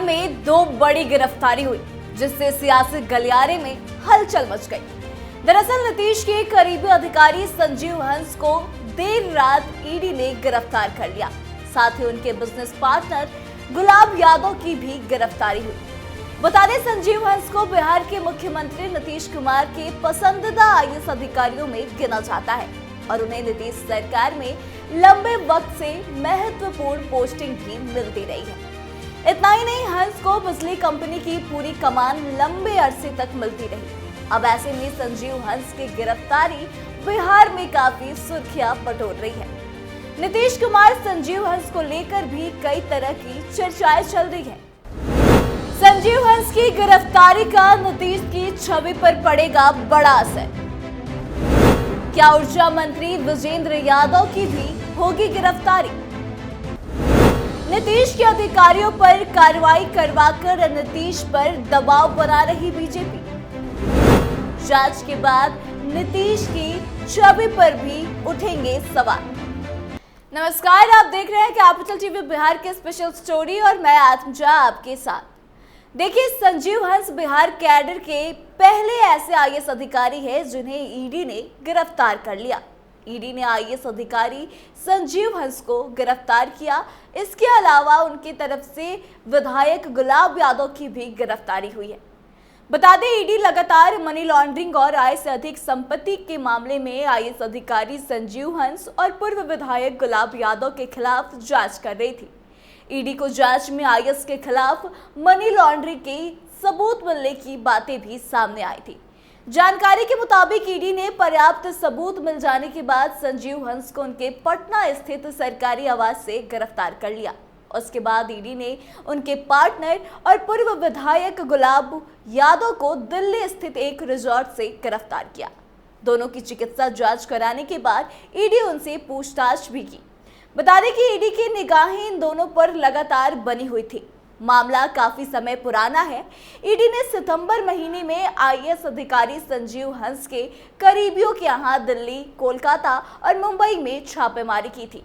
में दो बड़ी गिरफ्तारी हुई, जिससे सियासी गलियारे में हलचल मच गई। दरअसल नीतीश के करीबी अधिकारी संजीव हंस को देर रात ईडी ने गिरफ्तार कर लिया। साथ ही उनके बिजनेस पार्टनर गुलाब यादव की भी गिरफ्तारी हुई। बता दें, संजीव हंस को बिहार के मुख्यमंत्री नीतीश कुमार के पसंदीदा आईएएस अधिकारियों में गिना जाता है और उन्हें नीतीश सरकार में लंबे वक्त से महत्वपूर्ण पोस्टिंग भी मिलती रही है। इतना ही नहीं, हंस को बिजली कंपनी की पूरी कमान लंबे अरसे तक मिलती रही। अब ऐसे में संजीव हंस की गिरफ्तारी बिहार में काफी सुर्खियां बटोर रही है। नीतीश कुमार संजीव हंस को लेकर भी कई तरह की चर्चाएं चल रही है। संजीव हंस की गिरफ्तारी का नीतीश की छवि पर पड़ेगा बड़ा असर। क्या ऊर्जा मंत्री विजेंद्र यादव की भी होगी गिरफ्तारी? नीतीश के अधिकारियों पर कार्रवाई करवाकर नीतीश पर दबाव बना रही बीजेपी। जांच के बाद नीतीश की छवि पर भी उठेंगे सवाल। नमस्कार, आप देख रहे हैं कैपिटल टीवी बिहार के स्पेशल स्टोरी और मैं आत्मजा आपके साथ। देखिए, संजीव हंस बिहार कैडर के पहले ऐसे आईएएस अधिकारी हैं जिन्हें ईडी ने गिरफ्तार कर लिया। ईडी ने आईएएस अधिकारी संजीव हंस को गिरफ्तार किया। इसके अलावा उनकी तरफ से विधायक गुलाब यादव की भी गिरफ्तारी हुई है। बता दें, ईडी लगातार मनी लॉन्ड्रिंग और आय से अधिक संपत्ति के मामले में आईएएस अधिकारी संजीव हंस और पूर्व विधायक गुलाब यादव के खिलाफ जांच कर रही थी। ईडी को जांच में आईएएस के खिलाफ मनी लॉन्ड्रिंग के सबूत मिलने की बातें भी सामने आई थी। जानकारी के मुताबिक ईडी ने पर्याप्त सबूत मिल जाने के बाद संजीव हंस को उनके पटना स्थित सरकारी आवास से गिरफ्तार कर लिया। उसके बाद ईडी ने उनके पार्टनर और पूर्व विधायक गुलाब यादव को दिल्ली स्थित एक रिजॉर्ट से गिरफ्तार किया। दोनों की चिकित्सा जांच कराने के बाद ईडी उनसे पूछताछ भी की। बता दें कि ईडी की निगाहें इन दोनों पर लगातार बनी हुई थी। मामला काफी समय पुराना है। ईडी ने सितंबर महीने में आईएएस अधिकारी संजीव हंस के करीबियों के यहां दिल्ली, कोलकाता और मुंबई में छापेमारी की थी।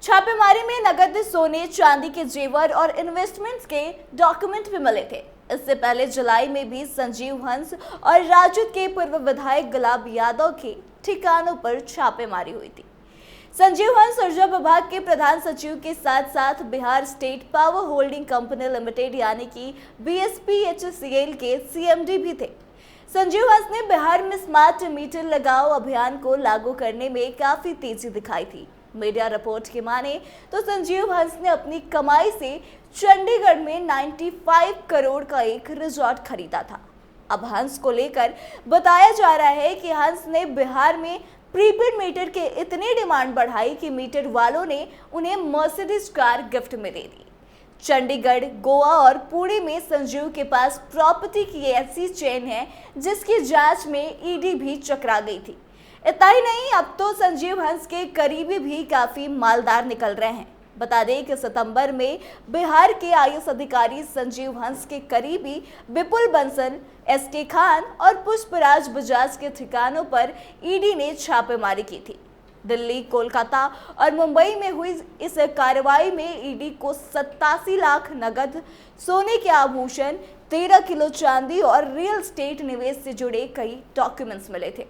छापेमारी में नकद, सोने चांदी के जेवर और इन्वेस्टमेंट्स के डॉक्यूमेंट भी मिले थे। इससे पहले जुलाई में भी संजीव हंस और राजद के पूर्व विधायक गुलाब यादव के ठिकानों पर छापेमारी हुई थी। संजीव हंस ऊर्जा विभाग के प्रधान सचिव के साथ साथ Bihar state power holding company limited यानी कि BSPHCL के CMD भी थे। संजीव हंस ने बिहार में स्मार्ट मीटर लगाओ अभियान को लागू करने में काफी तेजी दिखाई थी। मीडिया रिपोर्ट की माने तो संजीव हंस ने अपनी कमाई से चंडीगढ़ में 95 करोड़ का एक रिजॉर्ट खरीदा था। अब हंस को लेकर बताया जा रहा है कि हंस ने बिहार में प्रीपेड मीटर के इतनी डिमांड बढ़ाई कि मीटर वालों ने उन्हें मर्सिडीज कार गिफ्ट में दे दी। चंडीगढ़, गोवा और पुणे में संजीव के पास प्रॉपर्टी की ऐसी चेन है जिसकी जांच में ईडी भी चकरा गई थी। इतना ही नहीं, अब तो संजीव हंस के करीबी भी काफी मालदार निकल रहे हैं। बता दें कि सितंबर में बिहार के आईएएस अधिकारी संजीव हंस के करीबी विपुल बंसल, SK खान और पुष्पराज बजाज के ठिकानों पर ईडी ने छापेमारी की थी। दिल्ली, कोलकाता और मुंबई में हुई इस कार्रवाई में ईडी को 87 लाख नगद, सोने के आभूषण, 13 किलो चांदी और रियल एस्टेट निवेश से जुड़े कई डॉक्यूमेंट्स मिले थे।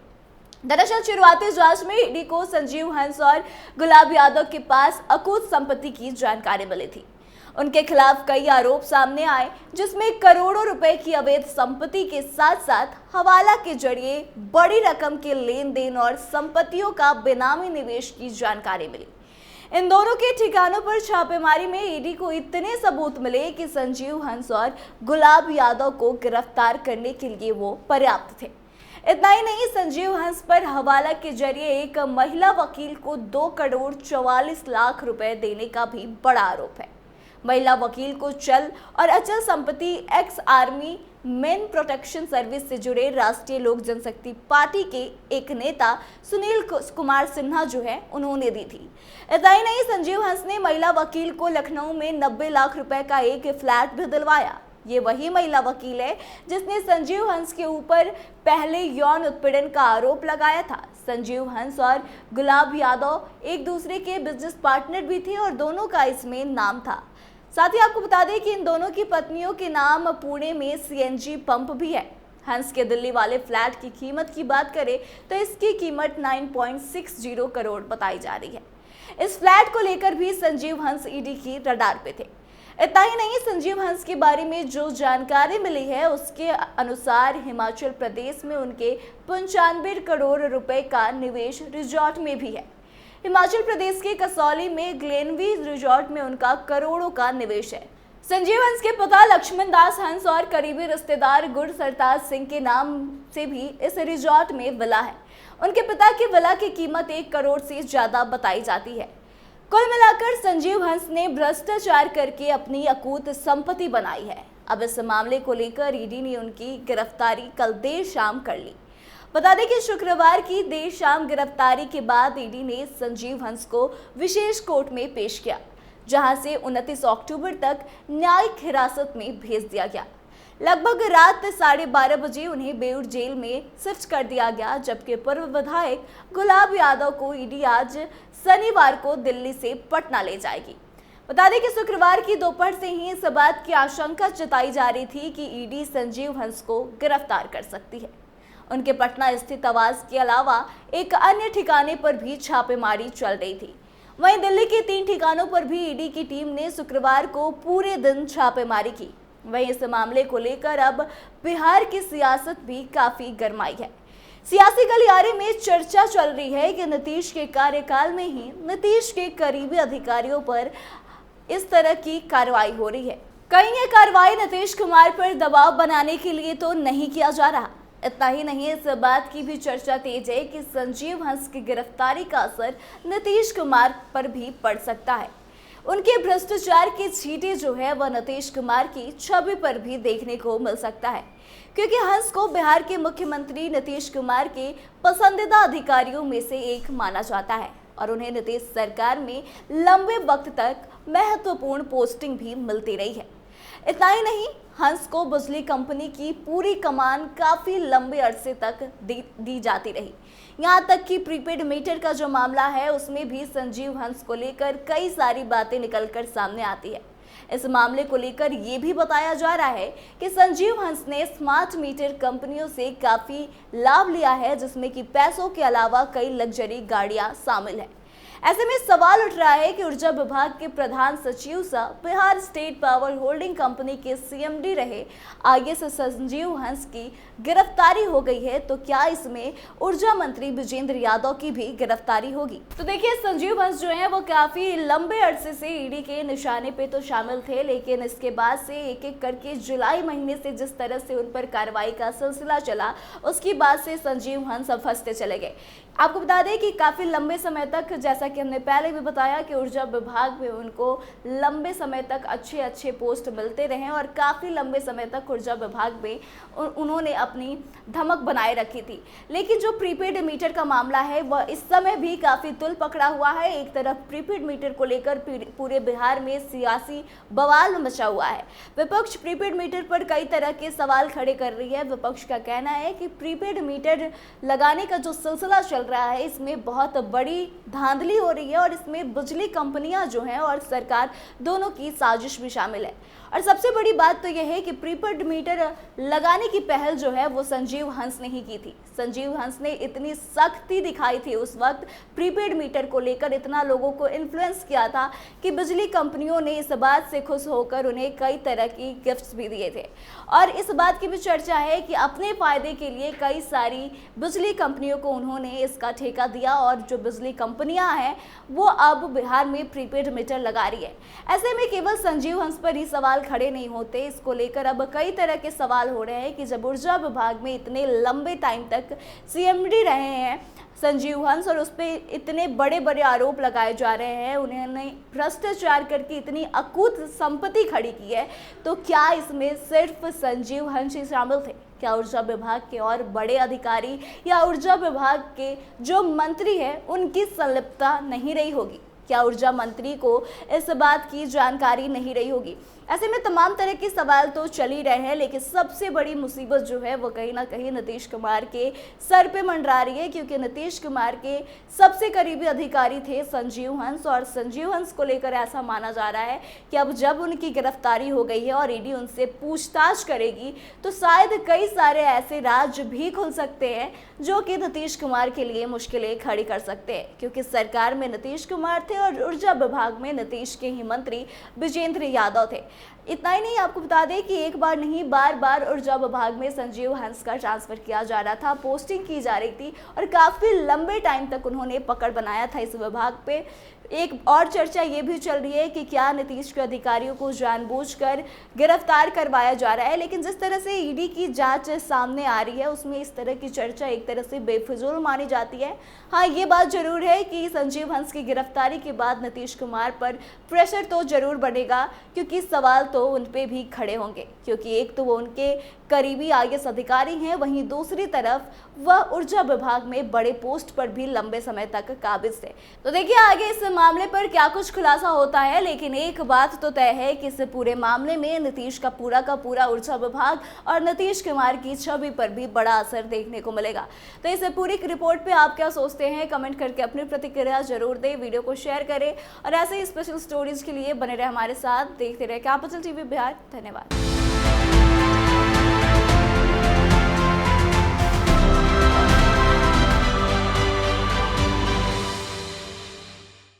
दरअसल शुरुआती जांच में ईडी को संजीव हंस और गुलाब यादव के पास अकूत संपत्ति की जानकारी मिली थी। उनके खिलाफ कई आरोप सामने आए, जिसमें करोड़ों रुपए की अवैध संपत्ति के साथ साथ हवाला के जरिए बड़ी रकम के लेन देन और संपत्तियों का बेनामी निवेश की जानकारी मिली। इन दोनों के ठिकानों पर छापेमारी में ईडी को इतने सबूत मिले कि संजीव हंस और गुलाब यादव को गिरफ्तार करने के लिए वो पर्याप्त थे। इतना ही नहीं, संजीव हंस पर हवाला के जरिए एक महिला वकील को 2 करोड़ 44 लाख रुपए देने का भी बड़ा आरोप है। महिला वकील को चल और अचल संपत्ति ex army main protection service से जुड़े राष्ट्रीय लोक जनशक्ति पार्टी के एक नेता सुनील कुमार सिन्हा जो है उन्होंने दी थी। इतना ही नहीं, संजीव हंस ने महिला वकील को लखनऊ में 90 लाख रुपए का एक फ्लैट भी दिलवाया। ये वही महिला वकील है जिसने संजीव हंस के ऊपर पहले यौन उत्पीड़न का आरोप लगाया था। संजीव हंस और गुलाब यादव एक दूसरे के बिजनेस पार्टनर भी थे और दोनों का इसमें नाम था। साथ ही आपको बता दें कि इन दोनों की पत्नियों के नाम पुणे में सीएनजी पंप भी है। हंस के दिल्ली वाले फ्लैट की कीमत की बात करें तो इसकी कीमत 9.60 करोड़ बताई जा रही है। इस फ्लैट को लेकर भी संजीव हंस ईडी की रडार पे थे। इतना ही नहीं, संजीव हंस के बारे में जो जानकारी मिली है उसके अनुसार हिमाचल प्रदेश में उनके 95 करोड़ रुपए का निवेश रिजॉर्ट में भी है। हिमाचल प्रदेश के कसौली में ग्लेनवी रिजॉर्ट में उनका करोड़ों का निवेश है। संजीव हंस के पिता लक्ष्मण दास हंस और करीबी रिश्तेदार गुर सरताज सिंह के नाम से भी इस रिजॉर्ट में विला है। उनके पिता की विला की कीमत 1 करोड़ से ज्यादा बताई जाती है। कुल मिलाकर संजीव हंस ने भ्रष्टाचार करके अपनी अकूत संपत्ति बनाई है। अब इस मामले को लेकर ईडी ने उनकी गिरफ्तारी कल देर शाम कर ली। बता दें कि शुक्रवार की देर शाम गिरफ्तारी के बाद ईडी ने संजीव हंस को विशेष कोर्ट में पेश किया, जहां से 29 अक्टूबर तक न्यायिक हिरासत में भेज दिया गया। लगभग रात 12:30 बजे उन्हें बेउर जेल में शिफ्ट कर दिया गया, जबकि पूर्व विधायक गुलाब यादव को ईडी आज शनिवार को दिल्ली से पटना ले जाएगी। बता दें कि शुक्रवार की दोपहर से ही इस बात की आशंका जताई जा रही थी कि ईडी संजीव हंस को गिरफ्तार कर सकती है। उनके पटना स्थित आवास के अलावा एक अन्य ठिकाने पर भी छापेमारी चल रही थी। वहीं दिल्ली के 3 ठिकानों पर भी ईडी की टीम ने शुक्रवार को पूरे दिन छापेमारी की। वहीं इस मामले को लेकर अब बिहार की सियासत भी काफी गरमाई है। सियासी गलियारे में चर्चा चल रही है कि नीतीश के कार्यकाल में ही नीतीश के करीबी अधिकारियों पर इस तरह की कार्रवाई हो रही है। कहीं ये कार्रवाई नीतीश कुमार पर दबाव बनाने के लिए तो नहीं किया जा रहा। इतना ही नहीं, इस बात की भी चर्चा तेज है कि संजीव हंस की गिरफ्तारी का असर नीतीश कुमार पर भी पड़ सकता है। उनके भ्रष्टाचार की छींटे जो है वह नीतीश कुमार की छवि पर भी देखने को मिल सकता है, क्योंकि हंस को बिहार के मुख्यमंत्री नीतीश कुमार के पसंदीदा अधिकारियों में से एक माना जाता है और उन्हें नीतीश सरकार में लंबे वक्त तक महत्वपूर्ण पोस्टिंग भी मिलती रही है। इतना ही नहीं, हंस को बिजली कंपनी की पूरी कमान काफी लंबे अरसे तक दी जाती रही। यहाँ तक कि प्रीपेड मीटर का जो मामला है उसमें भी संजीव हंस को लेकर कई सारी बातें निकलकर सामने आती है। इस मामले को लेकर ये भी बताया जा रहा है कि संजीव हंस ने स्मार्ट मीटर कंपनियों से काफी लाभ लिया है, जिसमें कि पैसों के अलावा कई लग्जरी गाड़ियां शामिल है। ऐसे में सवाल उठ रहा है कि ऊर्जा विभाग के प्रधान सचिव सह Bihar state power holding company के सीएमडी रहे आईएएस संजीव हंस की गिरफ्तारी हो गई है, तो क्या इसमें ऊर्जा मंत्री विजेंद्र यादव की भी गिरफ्तारी होगी? तो देखिए, संजीव हंस जो है वो काफी लंबे अरसे से ईडी के निशाने पे तो शामिल थे, लेकिन इसके बाद से एक एक करके जुलाई महीने से जिस तरह से उन पर कार्रवाई का सिलसिला चला, उसके बाद से संजीव हंस अब फंसते चले गए। आपको बता दें कि काफी लंबे समय तक, जैसा कि हमने पहले भी बताया, कि ऊर्जा विभाग में उनको लंबे समय तक अच्छे पोस्ट मिलते रहे और काफी लंबे समय तक ऊर्जा विभाग में उन्होंने अपनी धमक बनाए रखी थी। लेकिन जो प्रीपेड मीटर का मामला है वह इस समय भी काफी तुल पकड़ा हुआ है। एक तरफ प्रीपेड मीटर को लेकर पूरे बिहार में सियासी बवाल मचा हुआ है। विपक्ष प्रीपेड मीटर पर कई तरह के सवाल खड़े कर रही है। विपक्ष का कहना है कि प्रीपेड मीटर लगाने का जो सिलसिला चल रहा है इसमें बहुत बड़ी धांधली हो रही है और इसमें बिजली कंपनियां जो हैं और सरकार दोनों की साजिश भी शामिल है। और सबसे बड़ी बात तो यह है कि प्रीपेड मीटर लगाने की पहल जो है वो संजीव हंस ने ही की थी। संजीव हंस ने इतनी सख्ती दिखाई थी उस वक्त, प्रीपेड मीटर को लेकर इतना लोगों को इन्फ्लुएंस किया था कि बिजली कंपनियों ने इस बात से खुश होकर उन्हें कई तरह की गिफ्ट्स भी दिए थे। और इस बात की भी चर्चा है कि अपने फायदे के लिए कई सारी बिजली कंपनियों को उन्होंने इसका ठेका दिया और जो बिजली कंपनियां हैं वो अब बिहार में प्रीपेड मीटर लगा रही है। ऐसे में केवल संजीव हंस पर ही सवाल खड़े नहीं होते। इसको लेकर अब कई तरह के सवाल हो रहे हैं कि जब ऊर्जा विभाग में इतने लंबे टाइम तक सीएमडी रहे हैं संजीव हंस और उस पर इतने बड़े बड़े आरोप लगाए जा रहे हैं, उन्होंने भ्रष्टाचार करके इतनी अकूत संपत्ति खड़ी की है, तो क्या इसमें सिर्फ संजीव हंस ही शामिल थे? क्या ऊर्जा विभाग के और बड़े अधिकारी या ऊर्जा विभाग के जो मंत्री हैं उनकी संलिप्तता नहीं रही होगी? क्या ऊर्जा मंत्री को इस बात की जानकारी नहीं रही होगी? ऐसे में तमाम तरह के सवाल तो चल ही रहे हैं, लेकिन सबसे बड़ी मुसीबत जो है वो कहीं ना कहीं नीतीश कुमार के सर पे मंडरा रही है, क्योंकि नीतीश कुमार के सबसे करीबी अधिकारी थे संजीव हंस, और संजीव हंस को लेकर ऐसा माना जा रहा है कि अब जब उनकी गिरफ्तारी हो गई है और ईडी उनसे पूछताछ करेगी तो शायद कई सारे ऐसे राज भी खुल सकते हैं जो कि नीतीश कुमार के लिए मुश्किलें खड़ी कर सकते हैं, क्योंकि सरकार में नीतीश कुमार थे और ऊर्जा विभाग में नीतीश के ही मंत्री विजेंद्र यादव थे। इतना ही नहीं, आपको बता दें कि एक बार नहीं बार बार ऊर्जा विभाग में संजीव हंस का ट्रांसफर किया जा रहा था, पोस्टिंग की जा रही थी और काफी लंबे टाइम तक उन्होंने पकड़ बनाया था इस विभाग पे। एक और चर्चा ये भी चल रही है कि क्या नीतीश के अधिकारियों को जानबूझकर गिरफ्तार करवाया जा रहा है, लेकिन जिस तरह से ईडी की जांच सामने आ रही है उसमें इस तरह की चर्चा एक तरह से बेफिजूल मानी जाती है। हाँ, ये बात जरूर है कि संजीव हंस की गिरफ्तारी के बाद नीतीश कुमार पर प्रेशर तो जरूर बढ़ेगा, क्योंकि सवाल तो उन पे भी खड़े होंगे, क्योंकि एक तो वो उनके करीबी आईएएस अधिकारी हैं, वहीं दूसरी तरफ वह ऊर्जा विभाग में बड़े पोस्ट पर भी लंबे समय तक काबिज थे। तो देखिए आगे इस मामले पर क्या कुछ खुलासा होता है, लेकिन एक बात तो तय है कि इस पूरे मामले में नीतीश का पूरा ऊर्जा विभाग और नीतीश कुमार की छवि पर भी बड़ा असर देखने को मिलेगा। तो इस पूरी रिपोर्ट पे आप क्या सोचते हैं, कमेंट करके अपनी प्रतिक्रिया जरूर दें, वीडियो को शेयर करें और ऐसे ही स्पेशल स्टोरीज के लिए बने रहे हमारे साथ। देखते रहे कैपिटल टीवी बिहार। धन्यवाद।